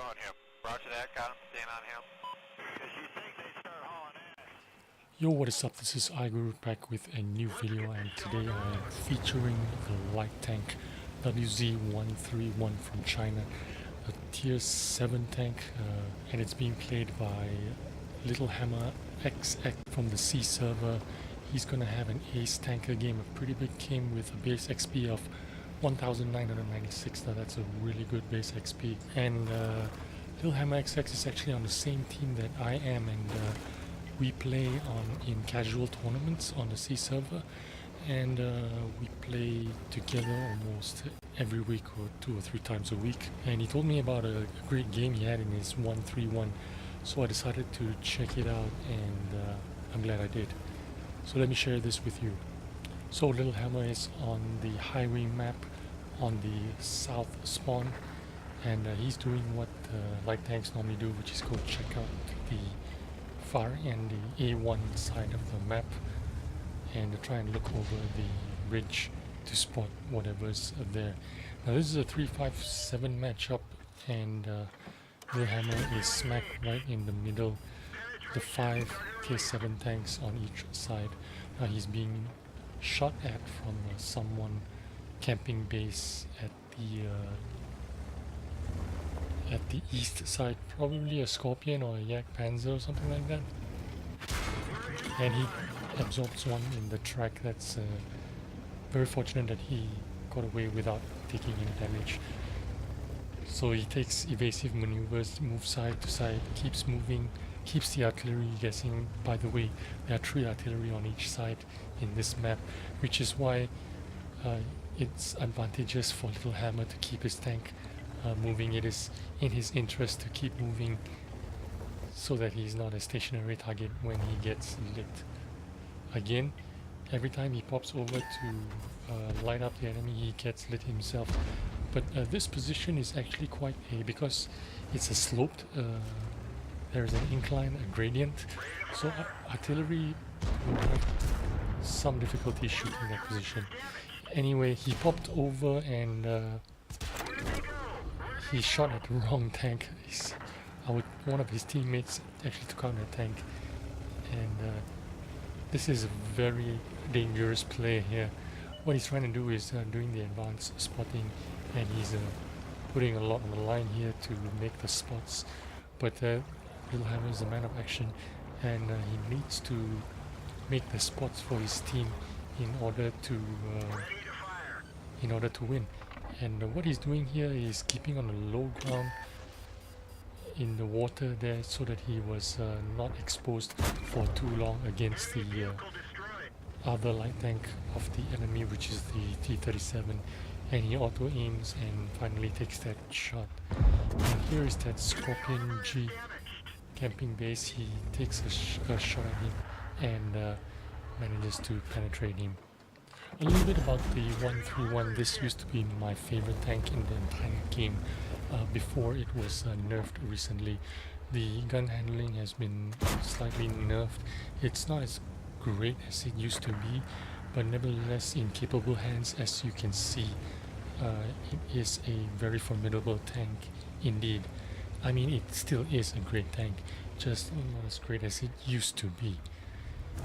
on him. Roger that, Kyle. Staying on him. Because you think they start hauling ass. Yo, what is up? This is iGuru back with a new video, and today I am featuring the light tank WZ131 from China, a tier 7 tank, and it's being played by littlehammerxx from the C server. He's gonna have an ace tanker game, a pretty big game with a base XP of 1996. Now that's a really good base XP, and littlehammerxx is actually on the same team that I am, and we play in casual tournaments on the C server, and we play together almost every week or 2 or 3 times a week. And he told me about a great game he had in his 131, so I decided to check it out, and I'm glad I did. So let me share this with you. So Littlehammer is on the highway map on the south spawn, and he's doing what light tanks normally do, which is go check out the far end, the A1 side of the map, and try and look over the ridge to spot whatever's there. Now this is a 3-5-7 matchup, and Littlehammer is smack right in the middle, the 5 tier 7 tanks on each side. Now he's being shot at from someone camping base at the east side, probably a Scorpion or a Yak Panzer or something like that, and he absorbs one in the track. That's very fortunate that he got away without taking any damage. So he takes evasive maneuvers, moves side to side, keeps moving, keeps the artillery guessing. By the way, there are 3 artillery on each side in this map, which is why it's advantageous for Littlehammer to keep his tank moving. It is in his interest to keep moving so that he's not a stationary target when he gets lit. Again, every time he pops over to light up the enemy, he gets lit himself. But this position is actually quite because it's a sloped, there's an incline, a gradient, so artillery will have some difficulty shooting that position. Anyway, he popped over and he shot at the wrong tank. One of his teammates actually took out the tank, and this is a very dangerous play here. What he's trying to do is doing the advanced spotting, and he's putting a lot on the line here to make the spots. But Littlehammer is a man of action, and he needs to make the spots for his team in order to win. And what he's doing here is keeping on the low ground in the water there, so that he was not exposed for too long against the other light tank of the enemy, which is the T-37, and he auto aims and finally takes that shot. And here is that Scorpion G camping base. He takes a shot at him and manages to penetrate him. A little bit about the 131. This used to be my favorite tank in the entire game before it was nerfed recently. The gun handling has been slightly nerfed. It's not as great as it used to be, but nevertheless in capable hands, as you can see, it is a very formidable tank indeed. I mean, it still is a great tank, just not as great as it used to be.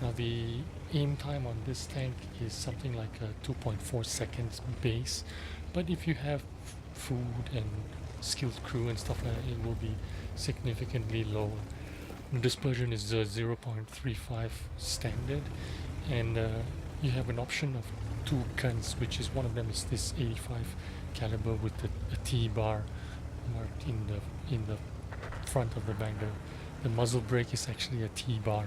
Now the aim time on this tank is something like a 2.4 seconds base, but if you have food and skilled crew and stuff like that, it will be significantly lower. The dispersion is 0.35 standard, and you have an option of 2 guns, which is one of them is this 85 caliber with a T bar marked in the front of the bag. The muzzle brake is actually a T bar.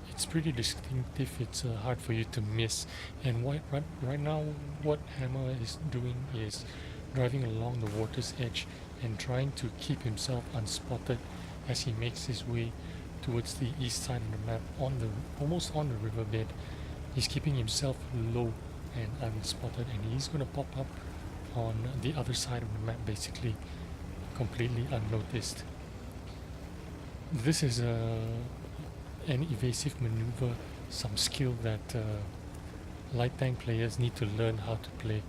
It's pretty distinctive. It's hard for you to miss. And right now what Hammer is doing is driving along the water's edge and trying to keep himself unspotted as he makes his way towards the east side of the map, almost on the riverbed. He's keeping himself low and unspotted, and he's going to pop up on the other side of the map, basically completely unnoticed. This is an evasive maneuver, some skill that light tank players need to learn how to play,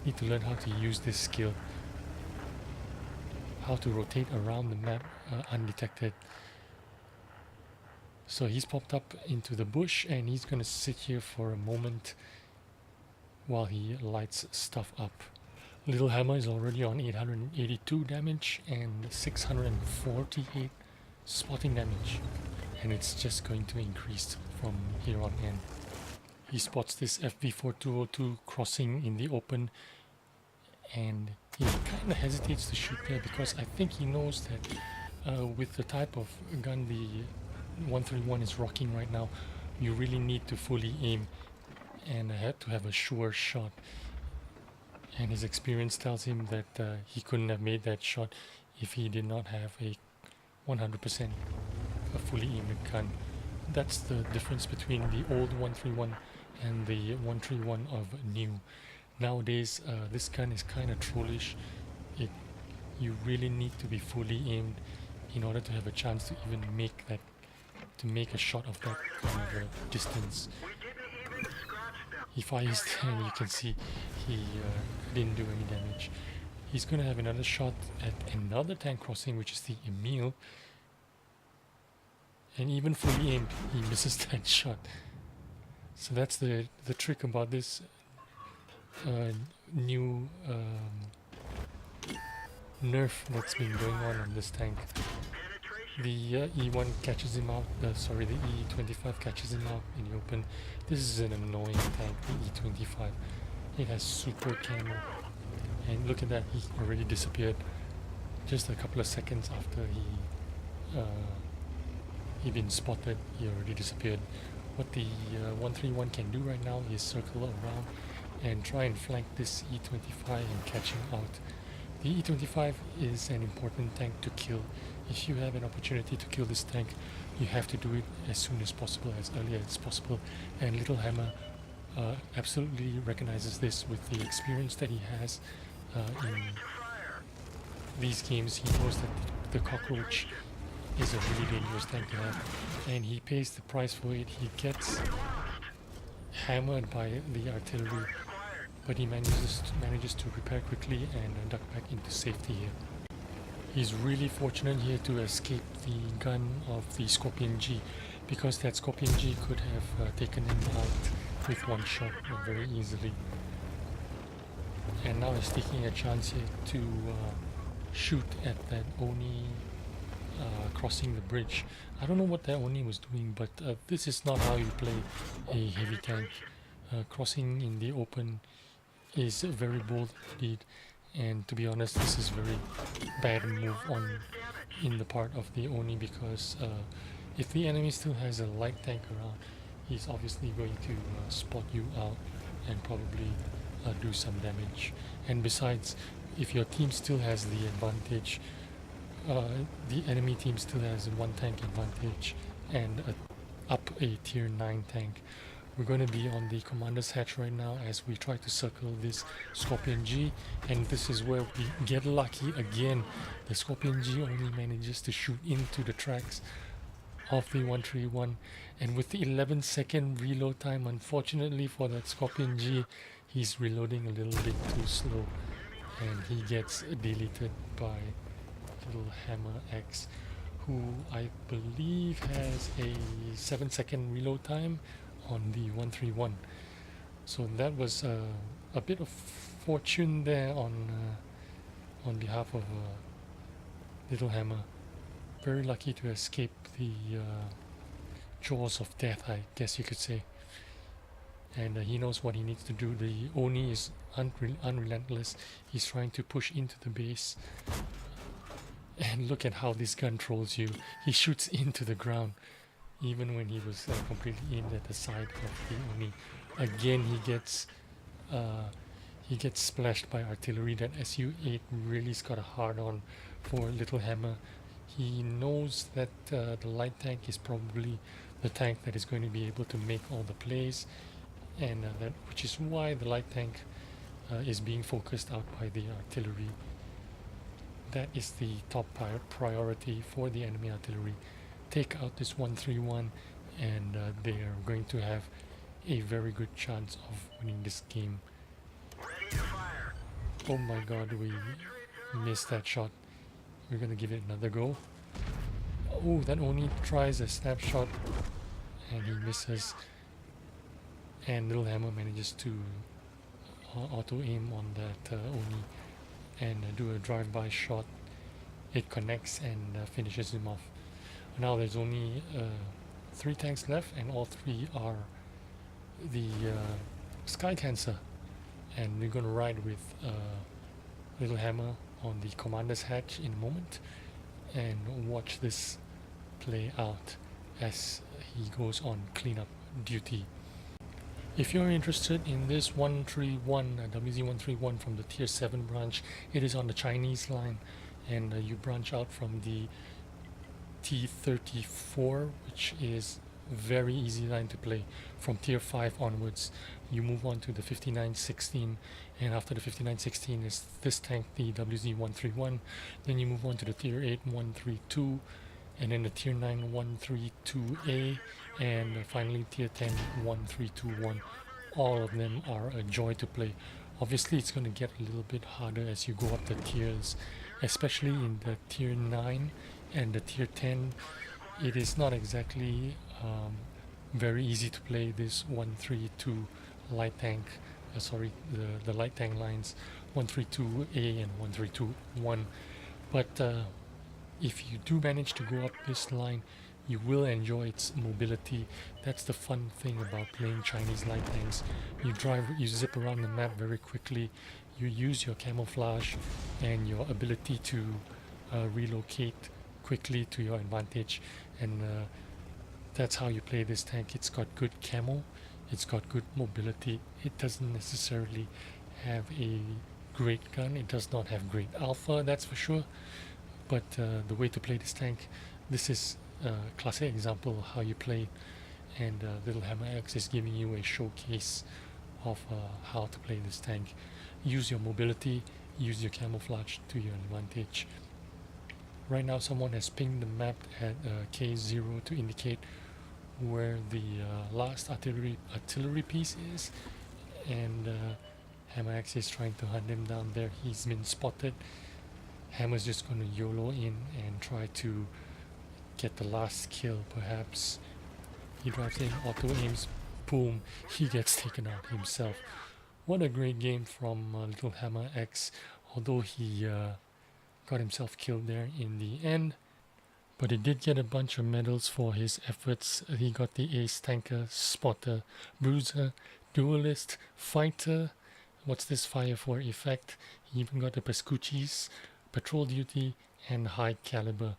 need to learn how to use this skill. how to rotate around the map undetected. So he's popped up into the bush and he's gonna sit here for a moment while he lights stuff up. Littlehammer is already on 882 damage and 648 spotting damage, and it's just going to increase from here on in. He spots this FV4202 crossing in the open, and he kind of hesitates to shoot there because I think he knows that with the type of gun the 131 is rocking right now, you really need to fully aim and to have a sure shot. And his experience tells him that he couldn't have made that shot if he did not have a 100% a fully aimed gun. That's the difference between the old 131 and the 131 of new. Nowadays, this gun is kind of trollish. You really need to be fully aimed in order to have a chance to even make a shot of that kind of a distance. He fires there and you can see he didn't do any damage. He's going to have another shot at another tank crossing, which is the Emil. And even fully aimed, he misses that shot. So that's the trick about this new nerf that's been going on this tank. The E1 catches him out, the E25 catches him out in the open. This is an annoying tank, the E25. It has super camo. And look at that, he already disappeared. Just a couple of seconds after he'd been spotted, he already disappeared. What the 131 can do right now is circle around and try and flank this E25 and catch him out. The E25 is an important tank to kill. If you have an opportunity to kill this tank, you have to do it as soon as possible, as early as possible. And Littlehammer absolutely recognizes this with the experience that he has in these games. He knows that the cockroach is a really dangerous tank to have, and he pays the price for it. He gets hammered by the artillery, but he manages to repair quickly and duck back into safety here. He's really fortunate here to escape the gun of the Scorpion G, because that Scorpion G could have taken him out with one shot very easily. And now he's taking a chance here to shoot at that Oni crossing the bridge. I don't know what that Oni was doing, but this is not how you play a heavy tank. Crossing in the open is very bold indeed. And to be honest, this is very bad move in the part of the Oni, because if the enemy still has a light tank around, he's obviously going to spot you out and probably do some damage. And besides, if your team still has the advantage, the enemy team still has one tank advantage and up a tier 9 tank. We're going to be on the commander's hatch right now as we try to circle this Scorpion G, and this is where we get lucky again. The Scorpion G only manages to shoot into the tracks of the 131, and with the 11-second reload time, unfortunately for that Scorpion G, he's reloading a little bit too slow and he gets deleted by littlehammerxx, who I believe has a 7-second reload time on the 131. So that was a bit of fortune there on behalf of Littlehammer. Very lucky to escape the jaws of death, I guess you could say. And he knows what he needs to do. The Oni is unrelentless. He's trying to push into the base. And look at how this gun trolls you. He shoots into the ground, even when he was completely aimed at the side of the Oni. Again, he gets splashed by artillery. That SU-8 really's got a hard-on for Littlehammer. He knows that the light tank is probably the tank that is going to be able to make all the plays, and which is why the light tank is being focused out by the artillery. That is the top priority for the enemy artillery. Take out this 131 and they are going to have a very good chance of winning this game. Oh my god, we missed that shot. we're gonna give it another go. Oh, that Oni tries a snapshot and he misses, and Little Hammer manages to auto aim on that Oni and do a drive-by shot. It connects and finishes him off. Now there's only 3 tanks left, and all 3 are the Sky Cancer, and we're going to ride with Little Hammer on the commander's hatch in a moment and watch this play out as he goes on cleanup duty. If you're interested in this 131 WZ131 from the Tier 7 branch, it is on the Chinese line, and you branch out from the T34, which is very easy line to play. From Tier 5 onwards, you move on to the 5916, and after the 5916 is this tank, the WZ131. Then you move on to the Tier 8 132, and then the Tier 9 132A, and finally Tier 10 1321. All of them are a joy to play. Obviously it's going to get a little bit harder as you go up the tiers, especially in the Tier 9 and the Tier 10. It is not exactly very easy to play this 132 light tank, the light tank lines 132A and 132-1, but if you do manage to go up this line, you will enjoy its mobility. That's the fun thing about playing Chinese light tanks. You zip around the map very quickly, you use your camouflage and your ability to relocate quickly to your advantage, and that's how you play this tank. It's got good camo, it's got good mobility. It doesn't necessarily have a great gun, it does not have great alpha, that's for sure, but the way to play this tank, this is a classic example of how you play, and littlehammerxx is giving you a showcase of how to play this tank. Use your mobility, use your camouflage to your advantage. Right now someone has pinged the map at K0 to indicate where the last artillery piece is, and hammerxx is trying to hunt him down there. He's been spotted. Hammer's just going to YOLO in and try to get the last kill perhaps. He drives in, auto aims, boom, he gets taken out himself. What a great game from littlehammerxx, although he got himself killed there in the end. But he did get a bunch of medals for his efforts. He got the Ace Tanker, Spotter, Bruiser, Duelist, Fighter, what's this Fire for effect. He even got the Pescuchis, Patrol Duty, and High Caliber.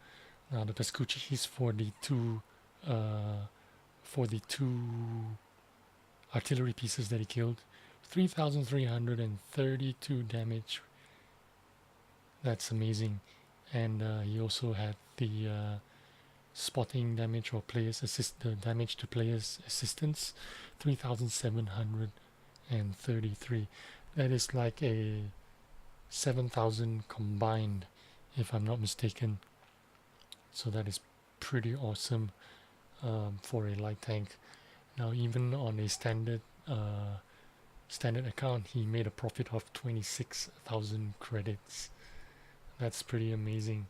Now the Pescuchis for the two artillery pieces that he killed. 3,332 damage. That's amazing. And he also had the spotting damage or the damage to players assistance, 3,733. That is like a 7,000 combined, if I'm not mistaken. So that is pretty awesome for a light tank. Now even on a standard account, he made a profit of 26,000 credits. That's pretty amazing.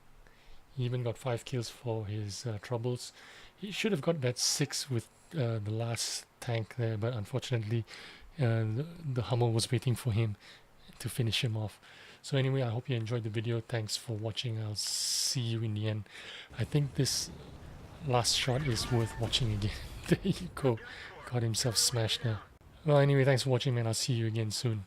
He even got 5 kills for his troubles. He should have got that 6 with the last tank there, but unfortunately the Hummer was waiting for him to finish him off. So anyway, I hope you enjoyed the video. Thanks for watching. I'll see you in the end. I think this last shot is worth watching again. There you go. Got himself smashed now. Well, anyway, thanks for watching, man. I'll see you again soon.